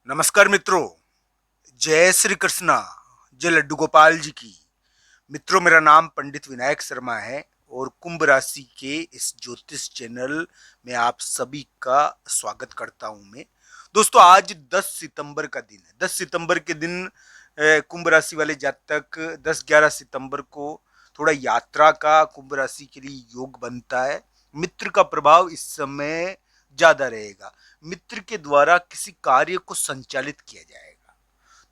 नमस्कार मित्रों। जय श्री कृष्णा। जय लड्डू गोपाल जी की। मित्रों, मेरा नाम पंडित विनायक शर्मा है और कुंभ राशि के इस ज्योतिष चैनल में आप सभी का स्वागत करता हूं मैं। दोस्तों, आज 10 सितंबर का दिन है। 10 सितंबर के दिन कुंभ राशि वाले जातक 10-11 सितंबर को थोड़ा यात्रा का कुंभ राशि के लिए योग बनता है। मित्र का प्रभाव इस समय ज्यादा रहेगा। मित्र के द्वारा किसी कार्य को संचालित किया जाएगा।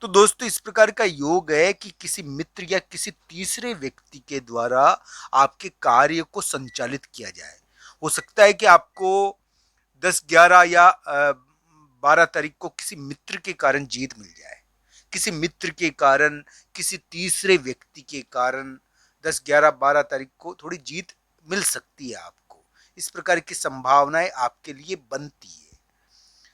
तो दोस्तों, इस प्रकार का योग है कि किसी मित्र या किसी तीसरे व्यक्ति के द्वारा आपके कार्य को संचालित किया जाए। हो सकता है कि आपको 10-11 या 12 तारीख को किसी मित्र के कारण जीत मिल जाए। किसी मित्र के कारण, किसी तीसरे व्यक्ति के कारण 10-11-12 तारीख को थोड़ी जीत मिल सकती है आपको। इस प्रकार की संभावनाएं आपके लिए बनती है।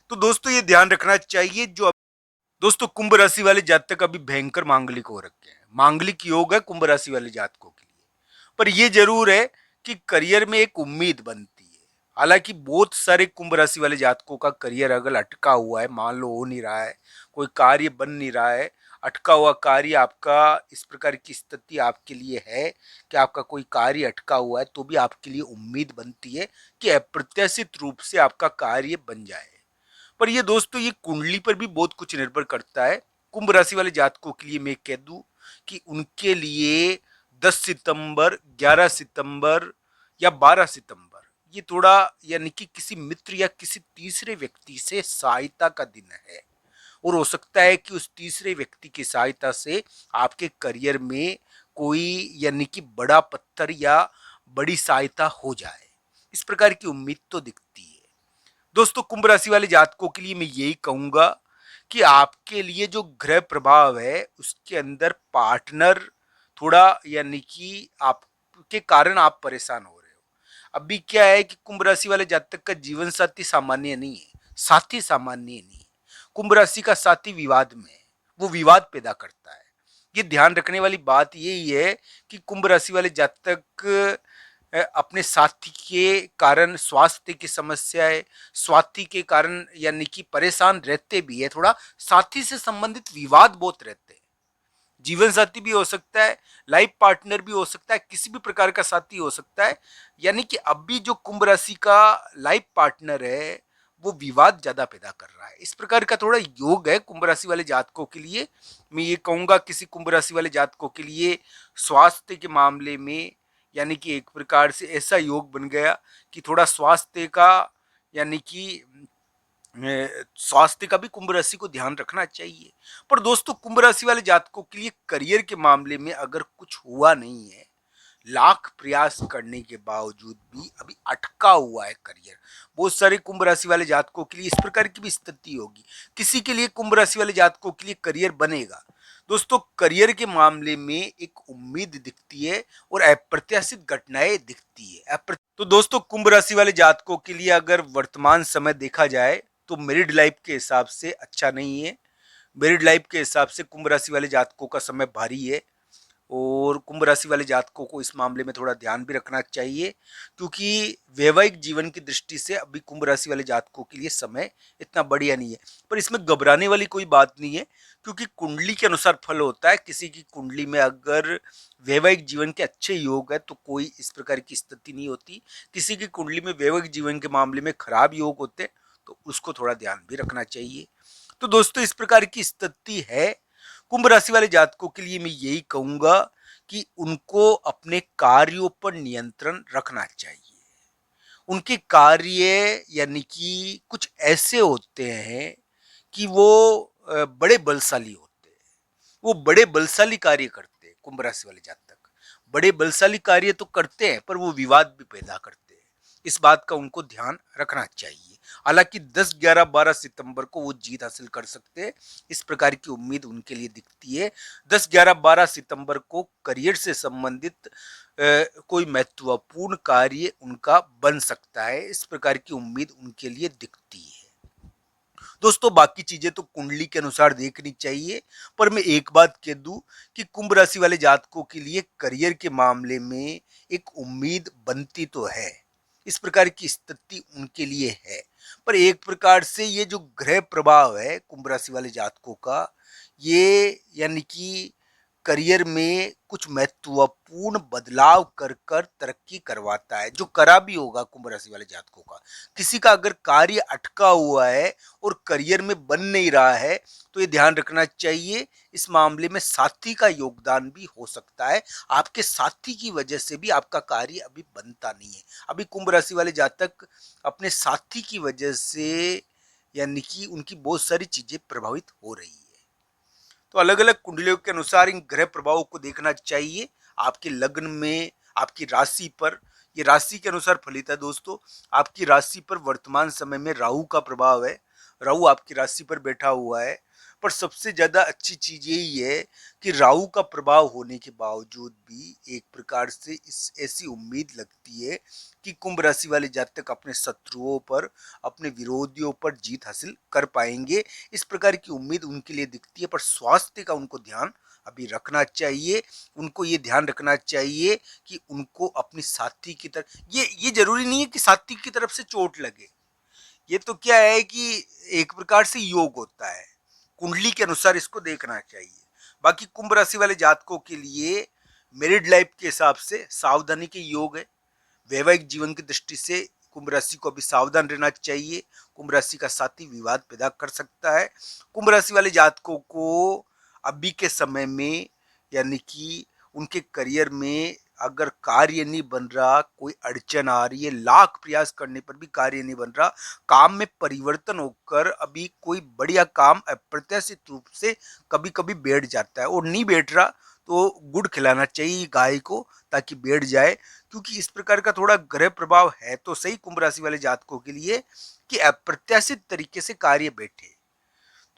तो दोस्तों, ये ध्यान रखना चाहिए। दोस्तों, कुंभ राशि वाले जातक अभी भयंकर मांगलिक हो रखे हैं। मांगलिक योग है कुंभ राशि वाले जातकों के लिए। पर यह जरूर है कि करियर में एक उम्मीद बनती है। हालांकि बहुत सारे कुंभ राशि वाले जातकों का करियर अगर अटका हुआ है, मान लो हो नहीं रहा है, कोई कार्य बन नहीं रहा है, अटका हुआ कार्य आपका, इस प्रकार की स्थिति आपके लिए है कि आपका कोई कार्य अटका हुआ है, तो भी आपके लिए उम्मीद बनती है कि अप्रत्याशित रूप से आपका कार्य बन जाए। पर ये दोस्तों, ये कुंडली पर भी बहुत कुछ निर्भर करता है। कुंभ राशि वाले जातकों के लिए मैं कह दूं कि उनके लिए 10 सितंबर, 11 सितंबर या 12 सितंबर ये थोड़ा, यानी कि किसी मित्र या किसी तीसरे व्यक्ति से सहायता का दिन है। और हो सकता है कि उस तीसरे व्यक्ति की सहायता से आपके करियर में कोई, यानी कि बड़ा पत्थर या बड़ी सहायता हो जाए। इस प्रकार की उम्मीद तो दिखती है। दोस्तों, कुंभ राशि वाले जातकों के लिए मैं यही कहूंगा कि आपके लिए जो ग्रह प्रभाव है उसके अंदर पार्टनर थोड़ा, यानी कि आपके कारण आप परेशान हो रहे हो। अभी क्या है कि कुंभ राशि वाले जातक का जीवन साथी सामान्य नहीं है, साथी सामान्य नहीं है। कुंभ राशि का साथी विवाद में है, वो विवाद पैदा करता है। ये ध्यान रखने वाली बात यही है कि कुंभ राशि वाले जातक अपने साथी के कारण स्वास्थ्य की समस्या है, स्वास्थ्य के कारण यानी कि परेशान रहते भी है। थोड़ा साथी से संबंधित विवाद बहुत रहते हैं। जीवन साथी भी हो सकता है, लाइफ पार्टनर भी हो सकता है, किसी भी प्रकार का साथी हो सकता है। यानी कि अभी जो कुंभ राशि का लाइफ पार्टनर है वो विवाद ज्यादा पैदा कर रहा है। इस प्रकार का थोड़ा योग है कुंभ राशि वाले जातकों के लिए। मैं ये कहूंगा किसी कुंभ राशि वाले जातकों के लिए स्वास्थ्य के मामले में, यानी कि एक प्रकार से ऐसा योग बन गया कि थोड़ा स्वास्थ्य का, यानी कि स्वास्थ्य का भी कुंभ राशि को ध्यान रखना चाहिए। पर दोस्तों, कुंभ राशि वाले जातकों के लिए करियर के मामले में अगर कुछ हुआ नहीं है, लाख प्रयास करने के बावजूद भी अभी अटका हुआ है करियर, बहुत सारे कुंभ राशि वाले जातकों के लिए इस प्रकार की भी स्थिति होगी। किसी के लिए कुंभ राशि वाले जातकों के लिए करियर बनेगा। दोस्तों, करियर के मामले में एक उम्मीद दिखती है और अप्रत्याशित घटनाएं दिखती है। तो दोस्तों, कुंभ राशि वाले जातकों के लिए अगर वर्तमान समय देखा जाए तो मैरिड लाइफ के हिसाब से अच्छा नहीं है। मैरिड लाइफ के हिसाब से कुंभ राशि वाले जातकों का समय भारी है और कुंभ राशि वाले जातकों को इस मामले में थोड़ा ध्यान भी रखना चाहिए, क्योंकि वैवाहिक जीवन की दृष्टि से अभी कुंभ राशि वाले जातकों के लिए समय इतना बढ़िया नहीं है। पर इसमें घबराने वाली कोई बात नहीं है, क्योंकि कुंडली के अनुसार फल होता है। किसी की कुंडली में अगर वैवाहिक जीवन के अच्छे योग है तो कोई इस प्रकार की स्थिति नहीं होती। किसी की कुंडली में वैवाहिक जीवन के मामले में खराब योग होते तो उसको थोड़ा ध्यान भी रखना चाहिए। तो दोस्तों, इस प्रकार की स्थिति है। कुंभ राशि वाले जातकों के लिए मैं यही कहूंगा कि उनको अपने कार्यों पर नियंत्रण रखना चाहिए। उनके कार्य, यानी कि कुछ ऐसे होते हैं कि वो बड़े बलशाली होते हैं। वो बड़े बलशाली कार्य करते हैं। कुंभ राशि वाले जातक बड़े बलशाली कार्य तो करते हैं, पर वो विवाद भी पैदा करते हैं। इस बात का उनको ध्यान रखना चाहिए। हालांकि 10, 11, 12 सितंबर को वो जीत हासिल कर सकते हैं, इस प्रकार की उम्मीद उनके लिए दिखती है। 10, 11, 12 सितंबर को करियर से संबंधित कोई महत्वपूर्ण कार्य उनका बन सकता है, इस प्रकार की उम्मीद उनके लिए दिखती है। दोस्तों, बाकी चीजें तो कुंडली के अनुसार देखनी चाहिए। पर मैं एक बात कह दूं कि कुंभ राशि वाले जातकों के लिए करियर के मामले में एक उम्मीद बनती तो है। इस प्रकार की स्थिति उनके लिए है। पर एक प्रकार से ये जो ग्रह प्रभाव है कुंभ राशि वाले जातकों का, ये यानी कि करियर में कुछ महत्वपूर्ण बदलाव कर कर तरक्की करवाता है, जो करा भी होगा कुंभ राशि वाले जातकों का। किसी का अगर कार्य अटका हुआ है और करियर में बन नहीं रहा है, तो ये ध्यान रखना चाहिए, इस मामले में साथी का योगदान भी हो सकता है। आपके साथी की वजह से भी आपका कार्य अभी बनता नहीं है। अभी कुंभ राशि वाले जातक अपने साथी की वजह से यानी कि उनकी बहुत सारी चीजें प्रभावित हो रही है। तो अलग अलग कुंडलियों के अनुसार इन ग्रह प्रभावों को देखना चाहिए। आपके लग्न में, आपकी राशि पर, ये राशि के अनुसार फलित है दोस्तों। आपकी राशि पर वर्तमान समय में राहु का प्रभाव है। राहु आपकी राशि पर बैठा हुआ है। पर सबसे ज्यादा अच्छी चीज यही है कि राहु का प्रभाव होने के बावजूद भी एक प्रकार से इस ऐसी उम्मीद लगती है कि कुंभ राशि वाले जातक अपने शत्रुओं पर, अपने विरोधियों पर जीत हासिल कर पाएंगे। इस प्रकार की उम्मीद उनके लिए दिखती है। पर स्वास्थ्य का उनको ध्यान अभी रखना चाहिए। उनको ये ध्यान रखना चाहिए कि उनको अपनी साथी की तरफ, ये जरूरी नहीं है कि साथी की तरफ से चोट लगे। ये तो क्या है कि एक प्रकार से योग होता है, कुंडली के अनुसार इसको देखना चाहिए। बाकी कुंभ राशि वाले जातकों के लिए मैरिड लाइफ के हिसाब से सावधानी के योग है। वैवाहिक जीवन की दृष्टि से कुंभ राशि को अभी सावधान रहना चाहिए। कुंभ राशि का साथी विवाद पैदा कर सकता है। कुंभ राशि वाले जातकों को अभी के समय में यानी कि उनके करियर में अगर कार्य नहीं बन रहा, कोई अड़चन आ रही है, लाख प्रयास करने पर भी कार्य नहीं बन रहा, काम में परिवर्तन होकर अभी कोई बढ़िया काम अप्रत्याशित रूप से कभी कभी बैठ जाता है, और नहीं बैठ रहा तो गुड़ खिलाना चाहिए गाय को ताकि बैठ जाए। क्योंकि इस प्रकार का थोड़ा ग्रह प्रभाव है तो सही कुंभ राशि वाले जातकों के लिए कि अप्रत्याशित तरीके से कार्य बैठे।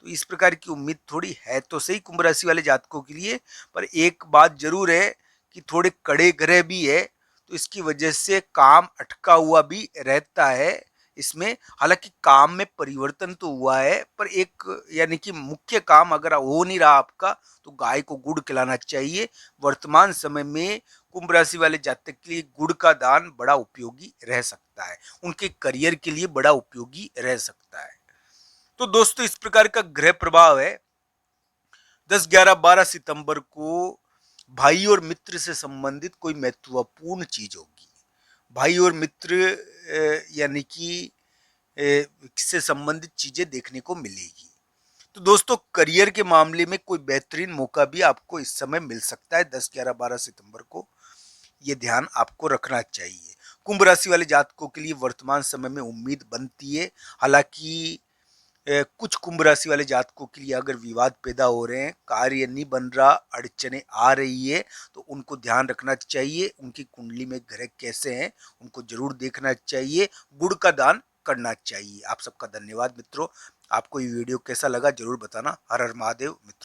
तो इस प्रकार की उम्मीद थोड़ी है तो सही कुंभ राशि वाले जातकों के लिए। पर एक बात जरूर है कि थोड़े कड़े ग्रह भी है, तो इसकी वजह से काम अटका हुआ भी रहता है इसमें। हालांकि काम में परिवर्तन तो हुआ है, पर एक यानी कि मुख्य काम अगर हो नहीं रहा आपका, तो गाय को गुड़ खिलाना चाहिए। वर्तमान समय में कुंभ राशि वाले जातक के लिए गुड़ का दान बड़ा उपयोगी रह सकता है, उनके करियर के लिए बड़ा उपयोगी रह सकता है। तो दोस्तों इस प्रकार का ग्रह प्रभाव है। 10, 11, 12 सितंबर को भाई और मित्र से संबंधित कोई महत्वपूर्ण चीज होगी। भाई और मित्र यानी कि से संबंधित चीजें देखने को मिलेगी। तो दोस्तों करियर के मामले में कोई बेहतरीन मौका भी आपको इस समय मिल सकता है 10, 11, 12 सितंबर को। ये ध्यान आपको रखना चाहिए। कुंभ राशि वाले जातकों के लिए वर्तमान समय में उम्मीद बनती है। हालांकि कुछ कुंभ राशि वाले जातकों के लिए अगर विवाद पैदा हो रहे हैं, कार्य नहीं बन रहा, अड़चने आ रही है, तो उनको ध्यान रखना चाहिए। उनकी कुंडली में ग्रह कैसे हैं उनको जरूर देखना चाहिए। गुड़ का दान करना चाहिए। आप सबका धन्यवाद मित्रों। आपको ये वीडियो कैसा लगा जरूर बताना। हर हर महादेव मित्रों।